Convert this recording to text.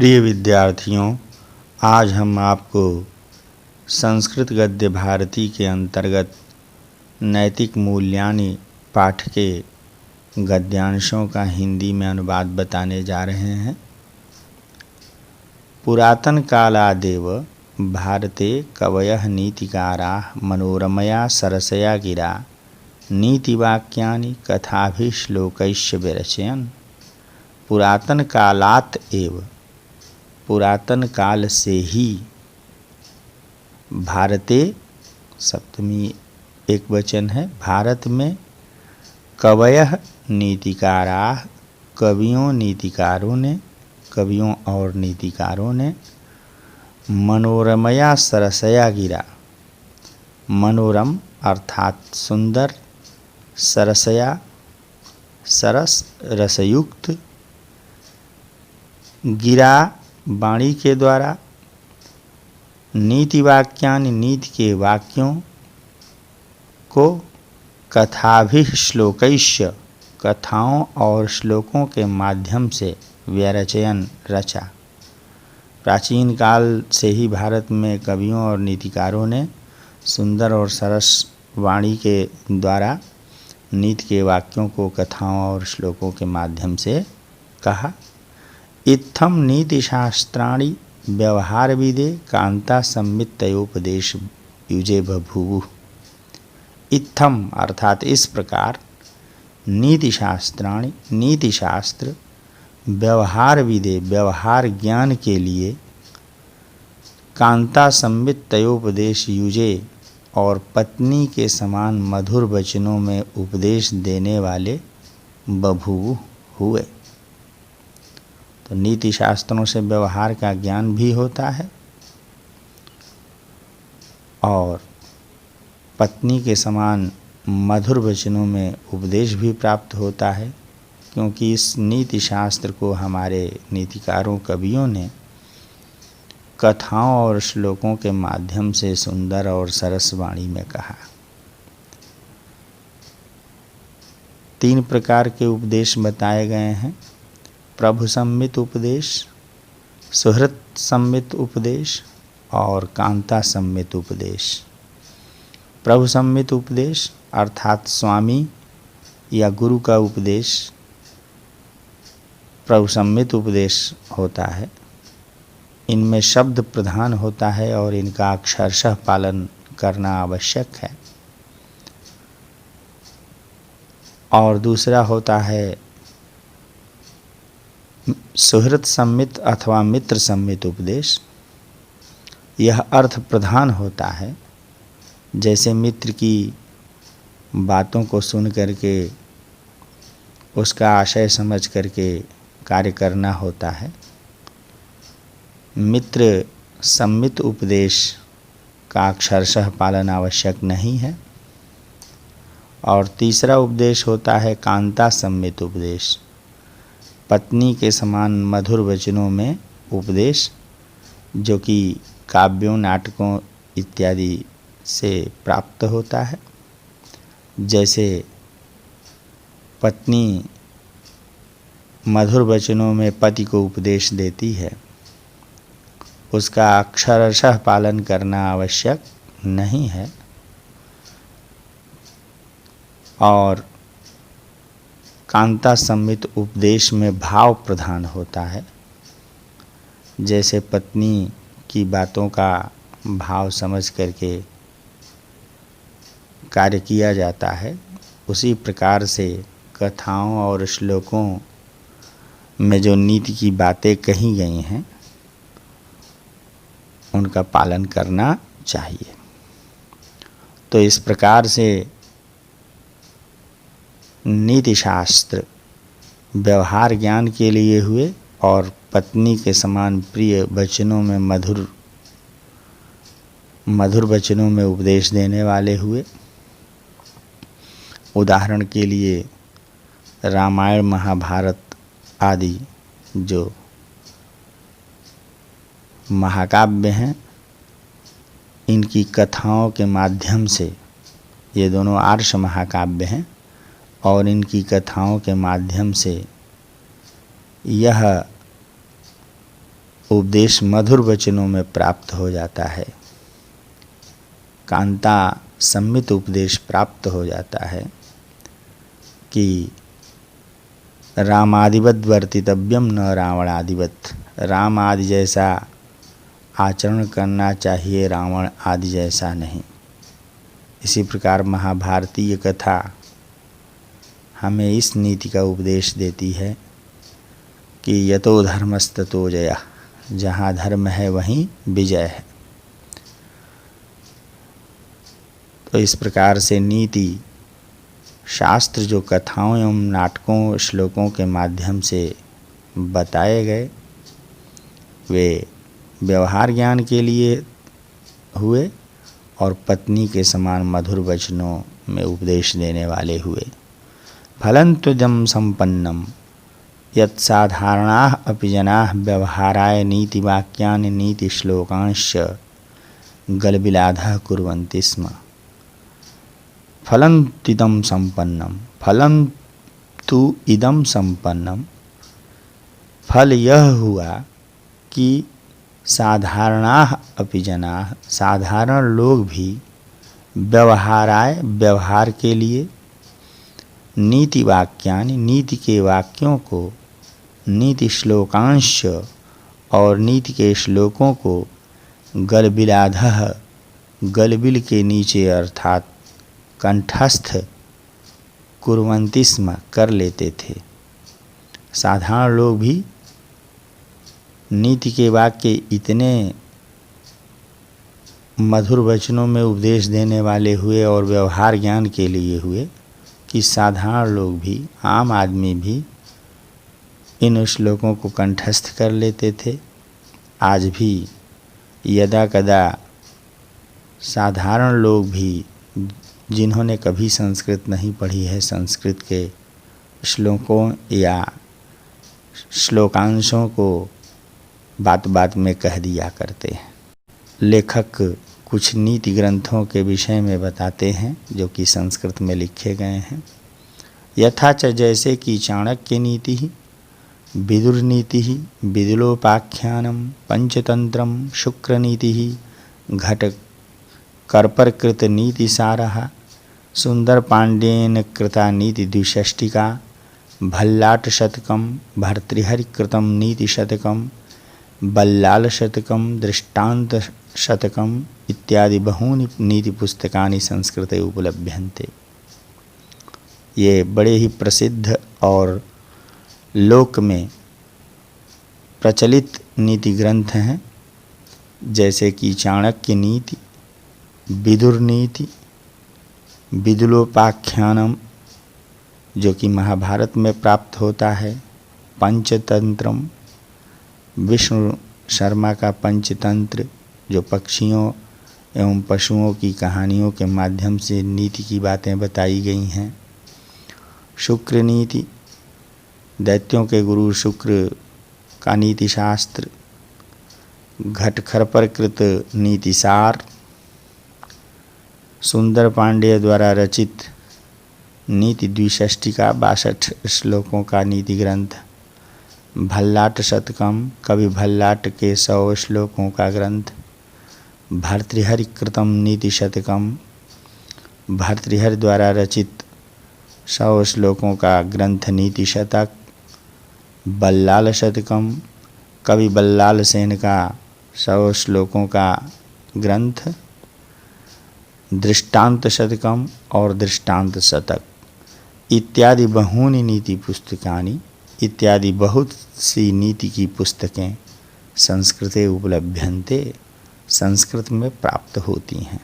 प्रिय विद्यार्थियों, आज हम आपको संस्कृत गद्य भारती के अंतर्गत नैतिक मूल्यानि पाठ के गद्यांशों का हिंदी में अनुवाद बताने जा रहे हैं। पुरातन कालादेव भारते कवयः नीतिकाराः मनोरमया सरसया गिरा नीतिवाक्यानि कथाभिश्लोकैश्च विरचयन्। पुरातन कालात् एव, पुरातन काल से ही, भारते सप्तमी एक वचन है, भारत में कवयः नीतिकाराः, कवियों नीतिकारों ने, कवियों और नीतिकारों ने मनोरमया सरसया गिरा, मनोरम अर्थात सुंदर, सरसया सरस रसयुक्त, गिरा वाणी के द्वारा, नीति वाक्यानि नीति के वाक्यों को, कथाभिश्लोकैश्च कथाओं और श्लोकों के माध्यम से, व्यरचयन रचा। प्राचीन काल से ही भारत में कवियों और नीतिकारों ने सुंदर और सरस वाणी के द्वारा नीति के वाक्यों को कथाओं और श्लोकों के माध्यम से कहा। इत्थम नीतिशास्त्राणि व्यवहारविदे कांता संमित्तयोपदेश युजे बभूवुः। इत्थम अर्थात इस प्रकार, नीतिशास्त्राणि नीतिशास्त्र, व्यवहारविदे व्यवहार ज्ञान के लिए, कांता संमित्तयोपदेश युजे और पत्नी के समान मधुर वचनों में उपदेश देने वाले बभूवुः हुए। तो नीति शास्त्रों से व्यवहार का ज्ञान भी होता है और पत्नी के समान मधुर वचनों में उपदेश भी प्राप्त होता है, क्योंकि इस नीति शास्त्र को हमारे नीतिकारों कवियों ने कथाओं और श्लोकों के माध्यम से सुंदर और सरस वाणी में कहा। 3 प्रकार के उपदेश बताए गए हैं: प्रभु सम्मित उपदेश, सुहृत सम्मित उपदेश और कांता सम्मित उपदेश। प्रभु सम्मित उपदेश अर्थात स्वामी या गुरु का उपदेश प्रभु सम्मित उपदेश होता है। इनमें शब्द प्रधान होता है और इनका अक्षरशः पालन करना आवश्यक है। और दूसरा होता है सुहृत सम्मित अथवा मित्र सम्मित उपदेश। यह अर्थ प्रधान होता है, जैसे मित्र की बातों को सुन करके उसका आशय समझ करके कार्य करना होता है। मित्र सम्मित उपदेश का अक्षरशः पालन आवश्यक नहीं है। और तीसरा उपदेश होता है कांता सम्मित उपदेश, पत्नी के समान मधुर वचनों में उपदेश, जो कि काव्यों, नाटकों इत्यादि से प्राप्त होता है। जैसे पत्नी मधुर वचनों में पति को उपदेश देती है, उसका अक्षरशः पालन करना आवश्यक नहीं है। और कांता सम्मित उपदेश में भाव प्रधान होता है, जैसे पत्नी की बातों का भाव समझ करके कार्य किया जाता है, उसी प्रकार से कथाओं और श्लोकों में जो नीति की बातें कही गई हैं उनका पालन करना चाहिए। तो इस प्रकार से नीति शास्त्र व्यवहार ज्ञान के लिए हुए और पत्नी के समान प्रिय वचनों में मधुर वचनों में उपदेश देने वाले हुए। उदाहरण के लिए रामायण, महाभारत आदि जो महाकाव्य हैं, इनकी कथाओं के माध्यम से, ये दोनों आर्ष महाकाव्य हैं, और इनकी कथाओं के माध्यम से यह उपदेश मधुर वचनों में प्राप्त हो जाता है, कांता सम्मित उपदेश प्राप्त हो जाता है कि रामादिवत वर्तितव्यम न रावणादिवत। राम आदि जैसा आचरण करना चाहिए, रावण आदि जैसा नहीं। इसी प्रकार महाभारतीय कथा हमें इस नीति का उपदेश देती है कि यतो धर्मस्ततो जयः, जहाँ धर्म है वहीं विजय है। तो इस प्रकार से नीति शास्त्र जो कथाओं एवं नाटकों श्लोकों के माध्यम से बताए गए, वे व्यवहार ज्ञान के लिए हुए और पत्नी के समान मधुर वचनों में उपदेश देने वाले हुए। फलंत्वजम संपन्नम यत् साधारणाः अपि जनाः व्यवहाराय नीतिवाक्यानि नीतिश्लोकांश्च गलबिलाधः कुर्वन्ति स्म। फलं तिदं संपन्नम, फलं तु इदं संपन्नम, फल यह हुआ कि साधारणाः अपि जनाः, साधारण लोग भी व्यवहाराय, व्यवहार के लिए, नीति वाक्यानि, नीति के वाक्यों को, नीति श्लोकांश और नीति के श्लोकों को गलबिलाधः, गलबिल के नीचे अर्थात कंठस्थ कुर्वन्ति स्म, कर लेते थे। साधारण लोग भी नीति के वाक्य इतने मधुर वचनों में उपदेश देने वाले हुए और व्यवहार ज्ञान के लिए हुए कि साधारण लोग भी, आम आदमी भी इन श्लोकों को कंठस्थ कर लेते थे। आज भी यदा कदा साधारण लोग भी जिन्होंने कभी संस्कृत नहीं पढ़ी है, संस्कृत के श्लोकों या श्लोकांशों को बात बात में कह दिया करते हैं। लेखक कुछ नीति ग्रंथों के विषय में बताते हैं जो कि संस्कृत में लिखे गए हैं। यथा च, जैसे कि चाणक्य नीति ही, विदुर नीति ही, विदुलोपाख्यानम, पंचतंत्रम, शुक्र नीति ही, घट कर्परकृत नीति सारः, सुंदर पांड्येन कृता नीति द्विषष्टिका, भल्लाट शतकम, भर्तृहरि कृतम नीति शतकम, बल्लाल शतकम, दृष्टांत शतकम इत्यादि बहूनि नीति पुस्तकानि संस्कृते उपलभ्यन्ते। ये बड़े ही प्रसिद्ध और लोक में प्रचलित नीति ग्रंथ हैं, जैसे कि चाणक्य नीति, विदुर नीति, विदुलोपाख्यानम जो कि महाभारत में प्राप्त होता है, पंचतंत्रम, विष्णु शर्मा का पंचतंत्र जो पक्षियों एवं पशुओं की कहानियों के माध्यम से नीति की बातें बताई गई हैं, शुक्र नीति, दैत्यों के गुरु शुक्र का नीति शास्त्र, घटखरपरकृत नीति सार, सुंदर पांड्य द्वारा रचित नीति द्विषष्टिका 62 श्लोकों का नीति ग्रंथ, भल्लाट शतकम, कवि भल्लाट के 100 श्लोकों का ग्रंथ, भर्तृहरि कृतम नीति शतकम, भर्तृहरि द्वारा रचित 100 श्लोकों का ग्रंथ नीति शतक, बल्लाल शतकम, कवि बल्लाल सेन का 100 श्लोकों का ग्रंथ, दृष्टांत शतकम और दृष्टांत शतक इत्यादि बहूनि नीति पुस्तकानि, इत्यादि बहुत सी नीति की पुस्तकें संस्कृते उपलभ्यन्ते, संस्कृत में प्राप्त होती हैं।